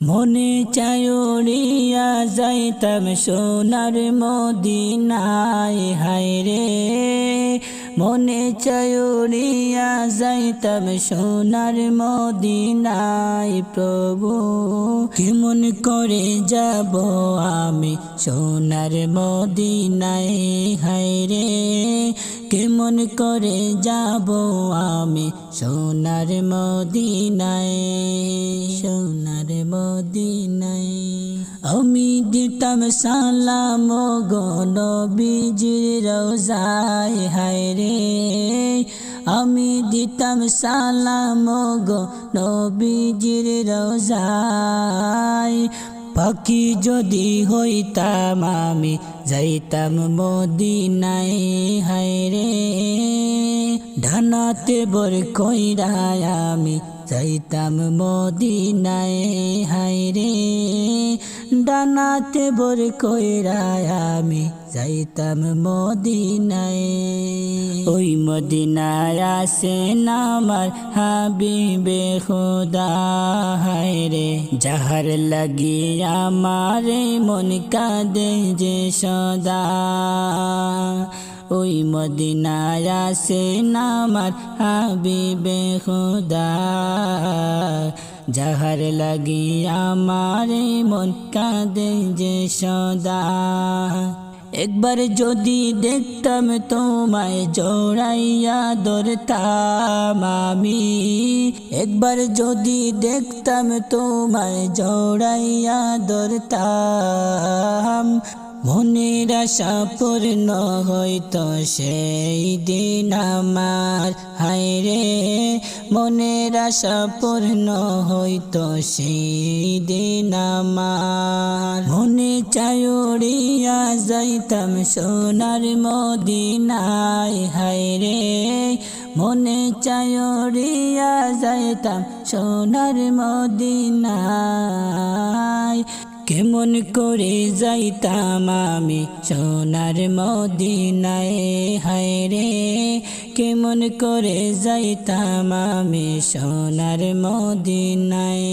মনে চায় উড়িয়া যাইতাম সোনার মদিনায় হায় রে, মনে চায় উড়িয়া যাইতাম সোনার মদিনায় প্রভু। কেমন করে যাব আমি সোনার মদিনায় হায় রে, কেমন করে যাব আমি সোনার মদিনায়, সোনার মদিনায়। আমি দিতাম সালাম গো নবীজির রওজায় হায় রে, আমি দিতাম সালাম গো নবীজির রওজায়। পাখি যদি হইতাম আমি যাইতাম মদিনায় হায় রে, ডানাতে বর কইরা আমি যাইতাম মদিনায় হায় রে, ডানাতে বর কইরা আমি যাইতাম মদিনায়। ওই মদিনায় আছেন আমার হাবিবে খোদা হায় রে, যাহার লাগি আমার মন কাঁদে যে সদা। ওই মদিনায় আছেন আমার হাবিবে খোদা, যাহার লাগি আমার মন কাঁদে যে সদা। একবার যদি দেখতাম তোমায় জড়াইয়া ধরতাম আমি, একবার যদি দেখতাম তোমায় জড়াইয়া ধরতাম, মনের আশা পূর্ণ হইতো সেই দিন আমার হায় রে, মনের আশা পূর্ণ হইতো সেই দিন আমার। মনে চায় উড়িয়া যাইতাম সোনার মদিনায় হায় রে, মনে চায় উড়িয়া যাইতাম সোনার মদিনায়। কেমন করে যাইতাম আমি সোনার মদিনায় হায় রে, কেমন করে যাইতাম আমি সোনার মদিনায়,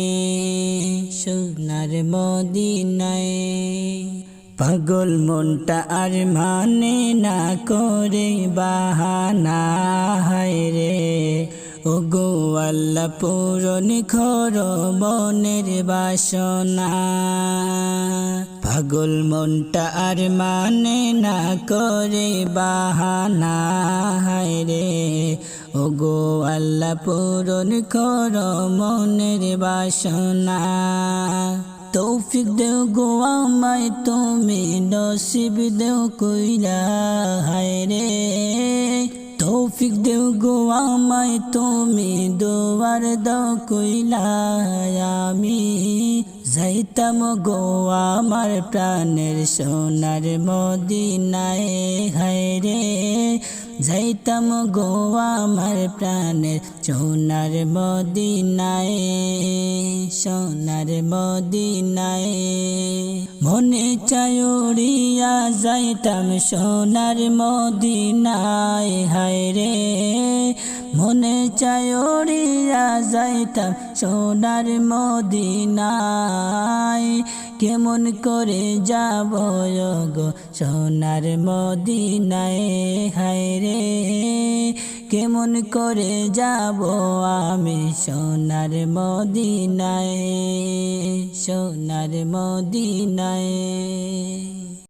সোনার মদিনায়। পাগল মনটা আর মানে না করে বাহানা হায় রে, ও গো আল্লাহ পূরণ করো মনের বাসনা। পাগল মনটা আর মানে না করে বাহানা হায় রে, ও গো আল্লাহ পূরণ করো মনের বাসনা। তৌফিক দেও গো আমায় তুমি, নসিব দেও কইরা হায় রে, তৌফিক দেও গো আমায় তুমি, দোয়ার দাও কইলা আমি যাইতাম গো আমার প্রাণের সোনার মদিনায় হায় রে, যাইতাম গো আমার প্রাণের সোনার মদিনায়, সোনার মদিনায়। মনে চায় উড়িয়া যাইতাম সোনার মদিনায় হায় রে, মনে চায় উড়িয়া যাইতাম সোনার মদিনায়। কেমন করে যাব গো সোনার মদিনায় হায় রে, কেমন করে যাব আমি সোনার মদিনায়, সোনার মদিনায়।